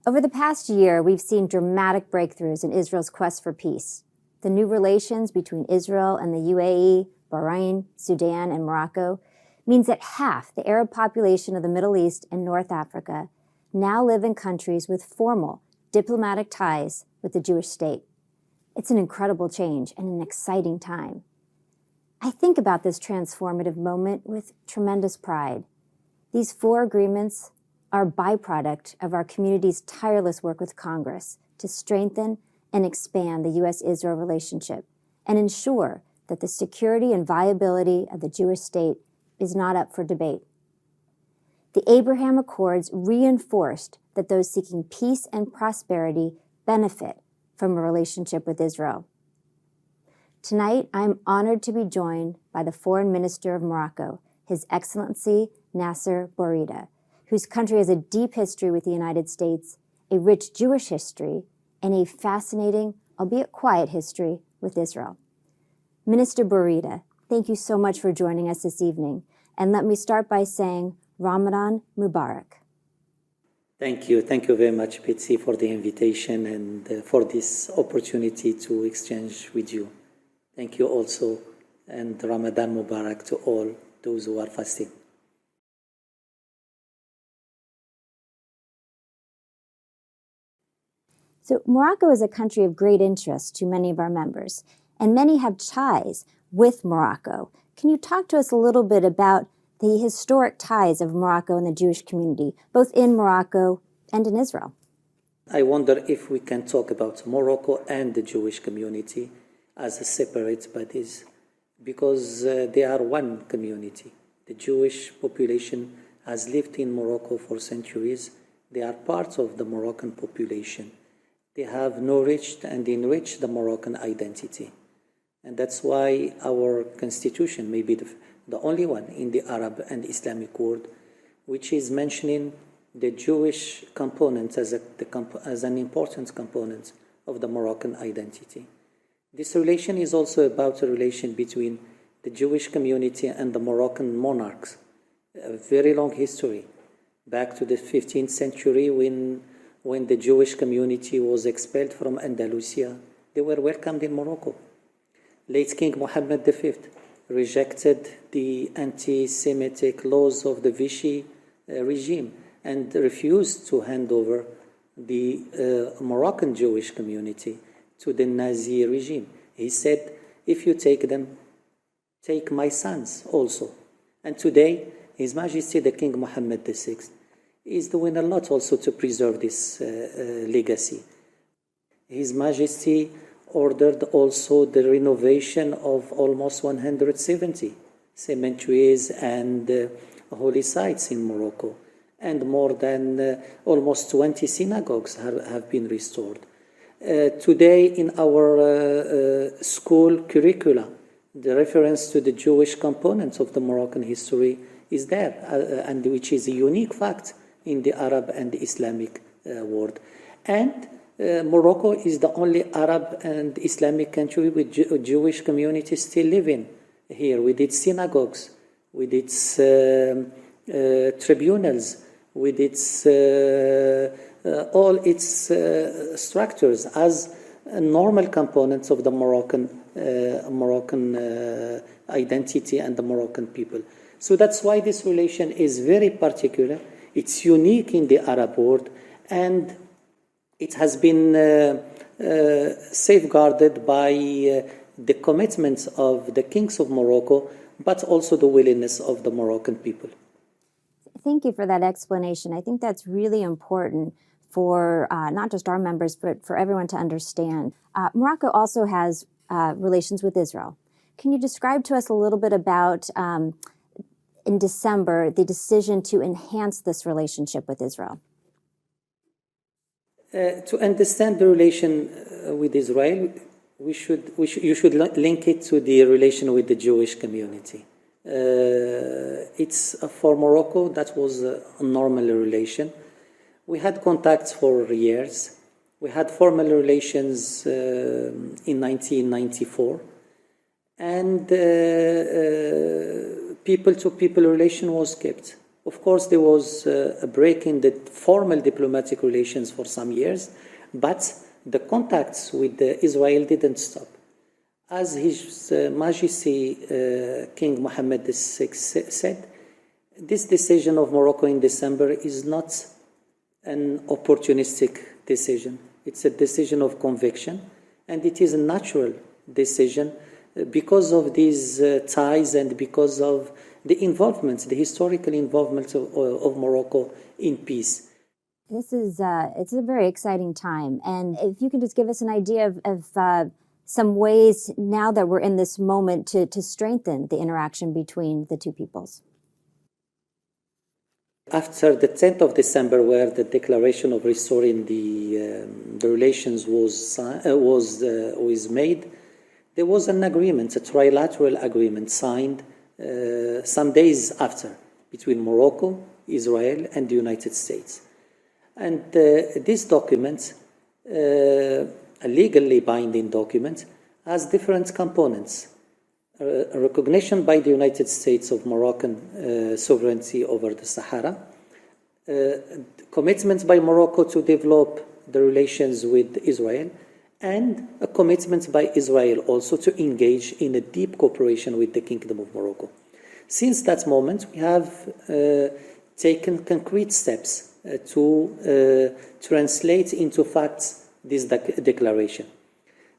Over the past year, we've seen dramatic breakthroughs in Israel's quest for peace. The new relations between Israel and the UAE, Bahrain, Sudan, and Morocco means that half the Arab population of the Middle East and North Africa now live in countries with formal diplomatic ties with the Jewish state. It's an incredible change and an exciting time. I think about this transformative moment with tremendous pride. These 4 agreements are a byproduct of our community's tireless work with Congress to strengthen and expand the U.S.-Israel relationship and ensure that the security and viability of the Jewish state is not up for debate. The Abraham Accords reinforced that those seeking peace and prosperity benefit from a relationship with Israel. Tonight, I'm honored to be joined by the Foreign Minister of Morocco, His Excellency Naaser Bourita, whose country has a deep history with the United States, a rich Jewish history, and a fascinating, albeit quiet history with Israel. Minister Bourita, thank you so much for joining us this evening. And let me start by saying Ramadan Mubarak. Thank you. Thank you very much, Betsy, for the invitation and for this opportunity to exchange with you. Thank you also, and Ramadan Mubarak to all those who are fasting. So Morocco is a country of great interest to many of our members, and many have ties with Morocco. Can you talk to us a little bit about the historic ties of Morocco and the Jewish community, both in Morocco and in Israel? I wonder if we can talk about Morocco and the Jewish community as a separate bodies, because they are one community. The Jewish population has lived in Morocco for centuries. They are part of the Moroccan population. They have nourished and enriched the Moroccan identity. And that's why our constitution may be the only one in the Arab and Islamic world which is mentioning the Jewish component as an important component of the Moroccan identity. This relation is also about a relation between the Jewish community and the Moroccan monarchs, a very long history, back to the 15th century when the Jewish community was expelled from Andalusia. They were welcomed in Morocco. Late King Mohammed V rejected the anti-Semitic laws of the Vichy regime and refused to hand over the Moroccan Jewish community to the Nazi regime. He said, if you take them, take my sons also. And today, His Majesty the King Mohammed VI is doing a lot also to preserve this legacy. His Majesty ordered also the renovation of almost 170 cemeteries and holy sites in Morocco, and more than almost 20 synagogues have been restored. Today in our school curricula, the reference to the Jewish components of the Moroccan history is there, and which is a unique fact in the Arab and the Islamic world. And Morocco is the only Arab and Islamic country with Jewish communities still living here, with its synagogues, with its tribunals, with its all its structures as normal components of the Moroccan identity and the Moroccan people. So that's why this relation is very particular. It's unique in the Arab world, and it has been safeguarded by the commitments of the kings of Morocco, but also the willingness of the Moroccan people. Thank you for that explanation. I think that's really important for not just our members, but for everyone to understand. Morocco also has relations with Israel. Can you describe to us a little bit about, in December, the decision to enhance this relationship with Israel? To understand the relation with Israel, you should link it to the relation with the Jewish community. It's for Morocco, that was a normal relation. We had contacts for years. We had formal relations in 1994, and people-to-people relation was kept. Of course, there was a break in the formal diplomatic relations for some years, but the contacts with Israel didn't stop. As His Majesty King Mohammed VI said, this decision of Morocco in December is not an opportunistic decision. It's a decision of conviction, and it is a natural decision because of these ties and because of the involvement, the historical involvement of Morocco in peace. This is it's a very exciting time, and if you can just give us an idea of some ways now that we're in this moment to strengthen the interaction between the two peoples. After the 10th of December, where the declaration of restoring the relations was made, there was an agreement, a trilateral agreement signed some days after between Morocco, Israel, and the United States. And this document, a legally binding document, has different components. A recognition by the United States of Moroccan sovereignty over the Sahara, commitments by Morocco to develop the relations with Israel, and a commitment by Israel also to engage in a deep cooperation with the Kingdom of Morocco. Since that moment, we have taken concrete steps to translate into facts this declaration.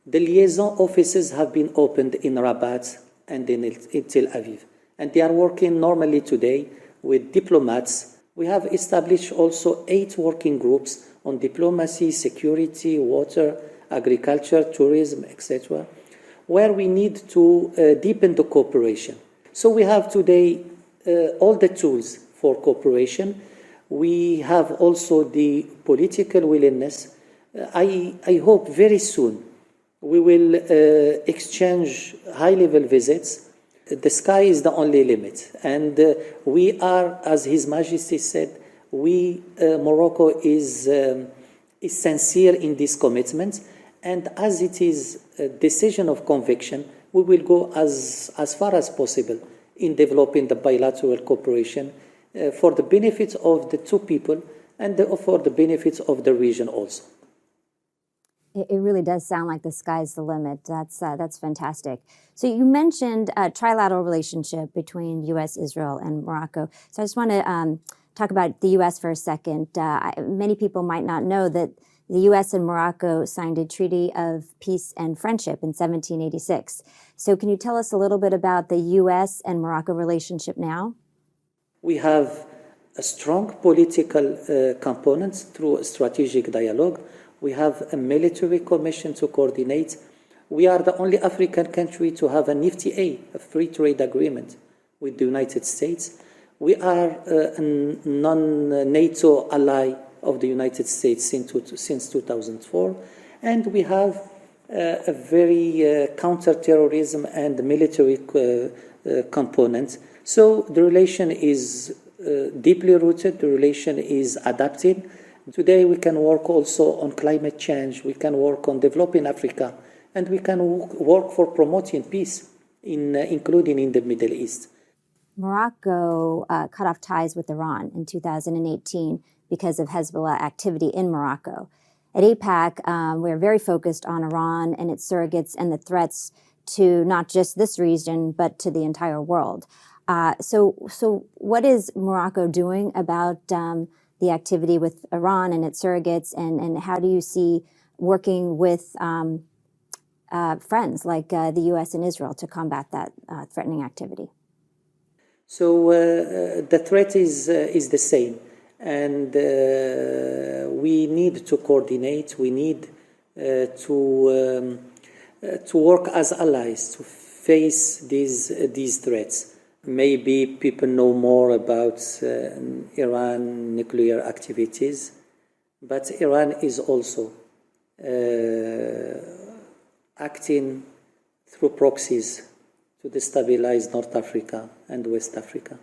The liaison offices have been opened in Rabat and in Tel Aviv, and they are working normally today with diplomats. We have established also 8 working groups on diplomacy, security, water, agriculture, tourism, etc., where we need to deepen the cooperation. So we have today all the tools for cooperation. We have also the political willingness. I hope very soon we will exchange high-level visits. The sky is the only limit. And we are, as His Majesty said, Morocco is sincere in this commitment. And as it is a decision of conviction, we will go as far as possible in developing the bilateral cooperation for the benefit of the two people and for the benefit of the region also. It really does sound like the sky's the limit. That's fantastic. So you mentioned a trilateral relationship between U.S., Israel, and Morocco. So I just want to talk about the U.S. for a second. Many people might not know that the U.S. and Morocco signed a treaty of peace and friendship in 1786. So can you tell us a little bit about the U.S. and Morocco relationship now? We have a strong political component through a strategic dialogue. We have a military commission to coordinate. We are the only African country to have an FTA, a free trade agreement with the United States. We are a non-NATO ally of the United States since 2004. And we have a very counter-terrorism and military component. So the relation is deeply rooted, the relation is adapted. Today we can work also on climate change, we can work on developing Africa, and we can work for promoting peace, including in the Middle East. Morocco cut off ties with Iran in 2018 because of Hezbollah activity in Morocco. At AIPAC, we're very focused on Iran and its surrogates and the threats to not just this region, but to the entire world. So what is Morocco doing about the activity with Iran and its surrogates, and how do you see working with friends like the U.S. and Israel to combat that threatening activity? So the threat is the same, and we need to coordinate. We need to work as allies to face these threats. Maybe people know more about Iran nuclear activities, but Iran is also acting through proxies to destabilize North Africa and West Africa.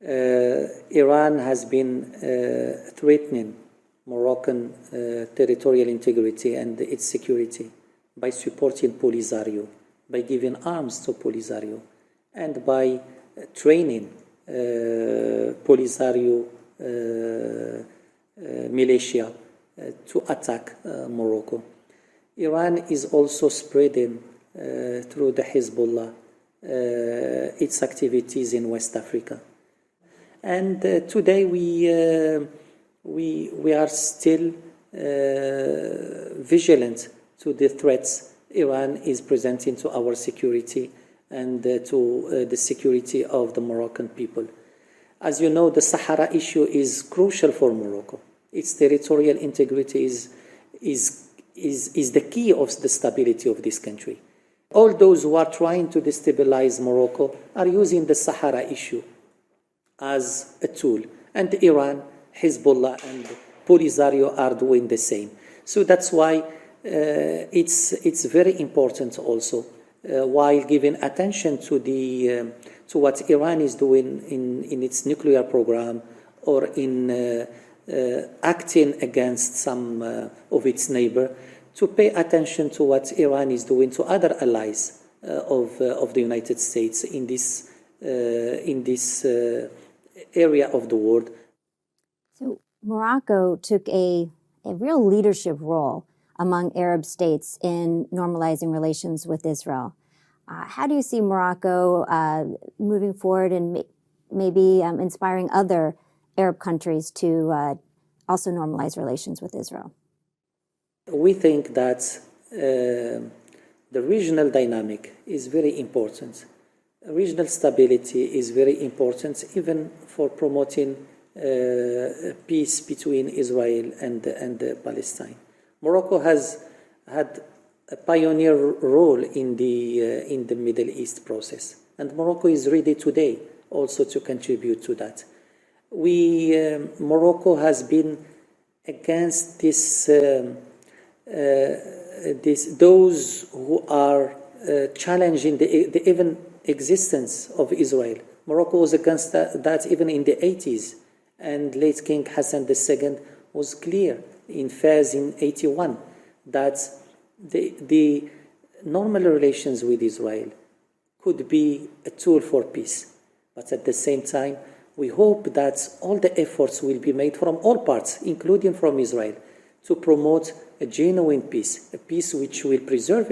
Iran has been threatening Moroccan territorial integrity and its security by supporting Polisario, by giving arms to Polisario, and by training Polisario militia to attack Morocco. Iran is also spreading through the Hezbollah its activities in West Africa. And today we are still vigilant to the threats Iran is presenting to our security and to the security of the Moroccan people. As you know, the Sahara issue is crucial for Morocco. Its territorial integrity is the key of the stability of this country. All those who are trying to destabilize Morocco are using the Sahara issue as a tool. And Iran, Hezbollah, and Polisario are doing the same. So that's why it's very important also, while giving attention to what Iran is doing in its nuclear program or in acting against some of its neighbor, to pay attention to what Iran is doing to other allies of the United States in this area of the world. So Morocco took a real leadership role among Arab states in normalizing relations with Israel. How do you see Morocco moving forward and maybe inspiring other Arab countries to also normalize relations with Israel? We think that the regional dynamic is very important. Regional stability is very important, even for promoting peace between Israel and Palestine. Morocco has had a pioneer role in the Middle East process, and Morocco is ready today also to contribute to that. Morocco has been against those who are challenging the even existence of Israel. Morocco was against that even in the 80s, and late King Hassan II was clear in Fez in 81 that the normal relations with Israel could be a tool for peace. But at the same time, we hope that all the efforts will be made from all parts, including from Israel, to promote a genuine peace, a peace which will preserve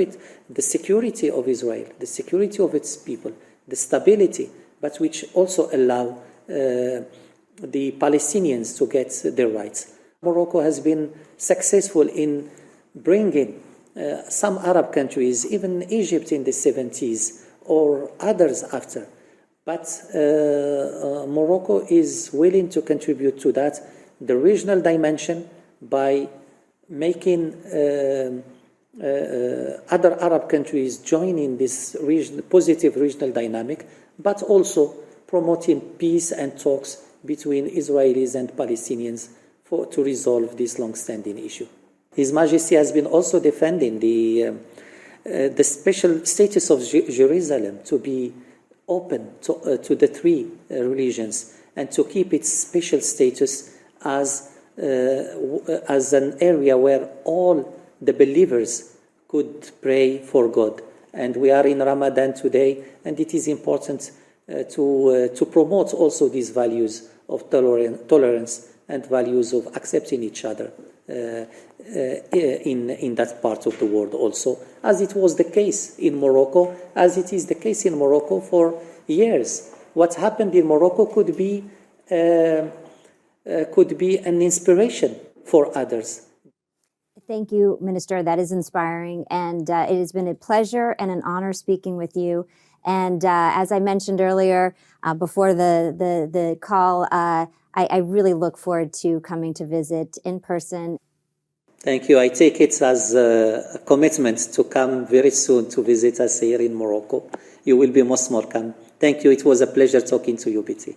the security of Israel, the security of its people, the stability, but which also allow the Palestinians to get their rights. Morocco has been successful in bringing some Arab countries, even Egypt in the 70s or others after. But Morocco is willing to contribute to that, the regional dimension, by making other Arab countries join in this positive regional dynamic, but also promoting peace and talks between Israelis and Palestinians to resolve this long-standing issue. His Majesty has been also defending the special status of Jerusalem to be open to the three religions and to keep its special status as an area where all the believers could pray for God. And we are in Ramadan today, and it is important to promote also these values of tolerance and values of accepting each other in that part of the world also, as it was the case in Morocco, as it is the case in Morocco for years. What happened in Morocco could be an inspiration for others. Thank you, Minister. That is inspiring, and it has been a pleasure and an honor speaking with you. And as I mentioned earlier, before the call, I really look forward to coming to visit in person. Thank you. I take it as a commitment to come very soon to visit us here in Morocco. You will be most welcome. Thank you. It was a pleasure talking to you, Betty.